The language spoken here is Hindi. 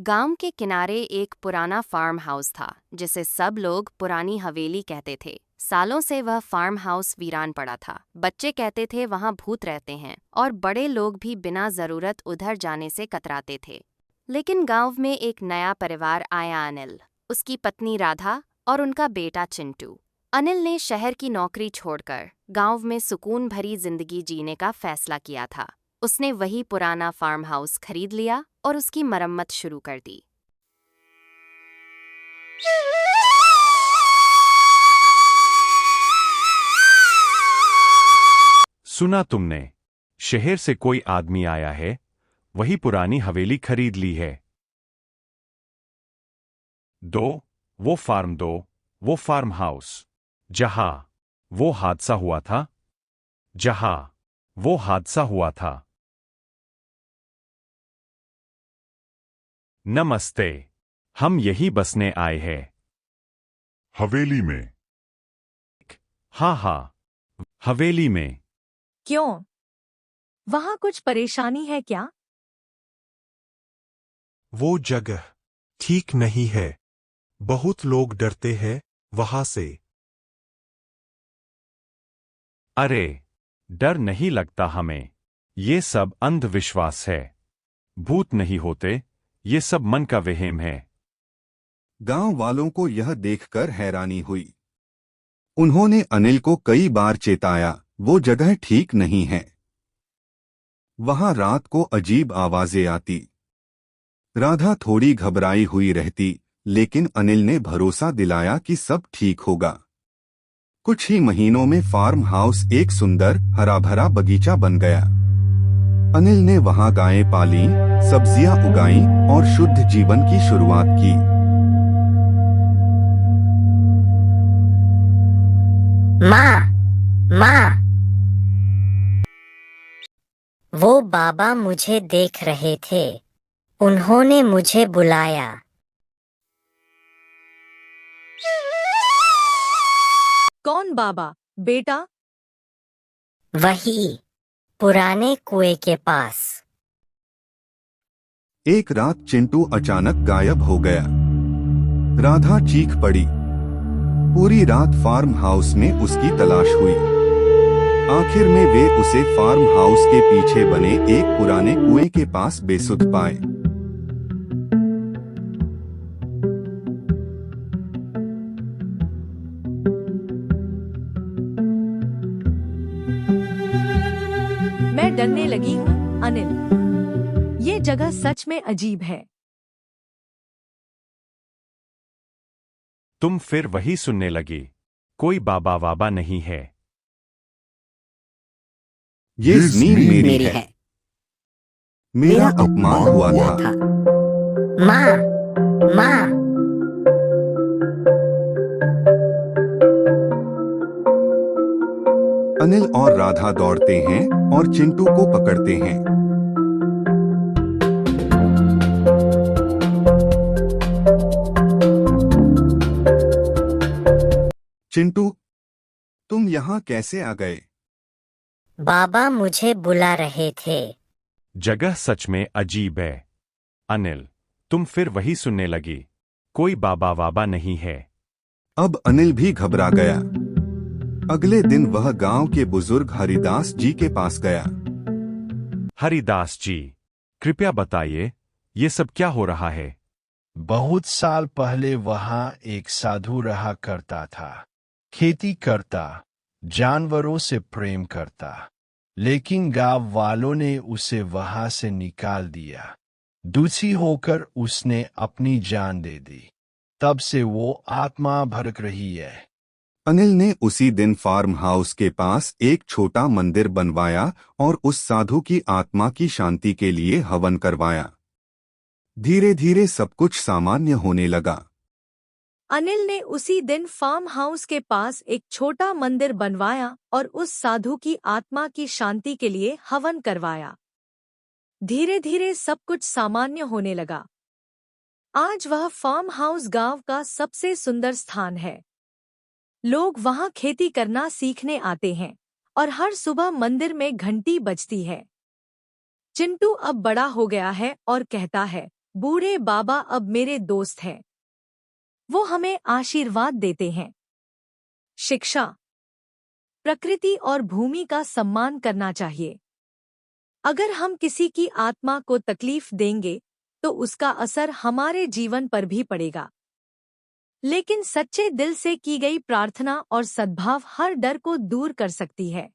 गांव के किनारे एक पुराना फार्म हाउस था जिसे सब लोग पुरानी हवेली कहते थे। सालों से वह फार्म हाउस वीरान पड़ा था। बच्चे कहते थे वहां भूत रहते हैं और बड़े लोग भी बिना जरूरत उधर जाने से कतराते थे। लेकिन गांव में एक नया परिवार आया, अनिल, उसकी पत्नी राधा और उनका बेटा चिंटू। अनिल ने शहर की नौकरी छोड़कर गांव में सुकून भरी जिंदगी जीने का फैसला किया था। उसने वही पुराना फार्म हाउस खरीद लिया और उसकी मरम्मत शुरू कर दी। सुना तुमने? शहर से कोई आदमी आया है, वही पुरानी हवेली खरीद ली है। दो वो फार्म हाउस जहां वो हादसा हुआ था। नमस्ते, हम यही बसने आए हैं। हवेली में? हाँ, हवेली में। क्यों? वहां कुछ परेशानी है क्या? वो जगह ठीक नहीं है। बहुत लोग डरते हैं वहां से। अरे, डर नहीं लगता हमें। ये सब अंधविश्वास है। भूत नहीं होते, ये सब मन का वहम है। गांव वालों को यह देखकर हैरानी हुई। उन्होंने अनिल को कई बार चेताया, वो जगह ठीक नहीं है। वहां रात को अजीब आवाजें आती। राधा थोड़ी घबराई हुई रहती, लेकिन अनिल ने भरोसा दिलाया कि सब ठीक होगा। कुछ ही महीनों में फार्म हाउस एक सुंदर हरा भरा बगीचा बन गया। अनिल ने वहां गायें पाली, सब्जियां उगाई और शुद्ध जीवन की शुरुआत की। माँ, वो बाबा मुझे देख रहे थे। उन्होंने मुझे बुलाया। कौन बाबा, बेटा? वही, पुराने कुएं के पास। एक रात चिंटू अचानक गायब हो गया। राधा चीख पड़ी। पूरी रात फार्म हाउस में उसकी तलाश हुई। आखिर में वे उसे फार्म हाउस के पीछे बने एक पुराने कुएं के पास बेसुध पाए। मैं डरने लगी हूँ, अनिल। ये जगह सच में अजीब है। तुम फिर वही सुनने लगी। कोई बाबा वाबा नहीं है। ये नींद मेरी है। मेरा अपमान हुआ था। माँ, अनिल और राधा दौड़ते हैं और चिंटू को पकड़ते हैं। चिंटू, तुम यहाँ कैसे आ गए? बाबा मुझे बुला रहे थे। जगह सच में अजीब है। अनिल, तुम फिर वही सुनने लगी। कोई बाबा वाबा नहीं है। अब अनिल भी घबरा गया। अगले दिन वह गांव के बुजुर्ग हरिदास जी के पास गया। हरिदास जी, कृपया बताइए, ये सब क्या हो रहा है? बहुत साल पहले वहां एक साधु रहा करता था। खेती करता, जानवरों से प्रेम करता, लेकिन गांव वालों ने उसे वहां से निकाल दिया। दुखी होकर उसने अपनी जान दे दी। तब से वो आत्मा भड़क रही है। अनिल ने उसी दिन फार्म हाउस के पास एक छोटा मंदिर बनवाया और उस साधु की आत्मा की शांति के लिए हवन करवाया। धीरे धीरे सब कुछ सामान्य होने लगा। अनिल ने उसी दिन फार्म हाउस के पास एक छोटा मंदिर बनवाया और उस साधु की आत्मा की शांति के लिए हवन करवाया। धीरे धीरे सब कुछ सामान्य होने लगा। आज वह फार्म हाउस गांव का सबसे सुंदर स्थान है। लोग वहां खेती करना सीखने आते हैं और हर सुबह मंदिर में घंटी बजती है। चिंटू अब बड़ा हो गया है और कहता है, बूढ़े बाबा अब मेरे दोस्त हैं। वो हमें आशीर्वाद देते हैं। शिक्षा। प्रकृति और भूमि का सम्मान करना चाहिए। अगर हम किसी की आत्मा को तकलीफ देंगे तो उसका असर हमारे जीवन पर भी पड़ेगा। लेकिन सच्चे दिल से की गई प्रार्थना और सद्भाव हर डर को दूर कर सकती है।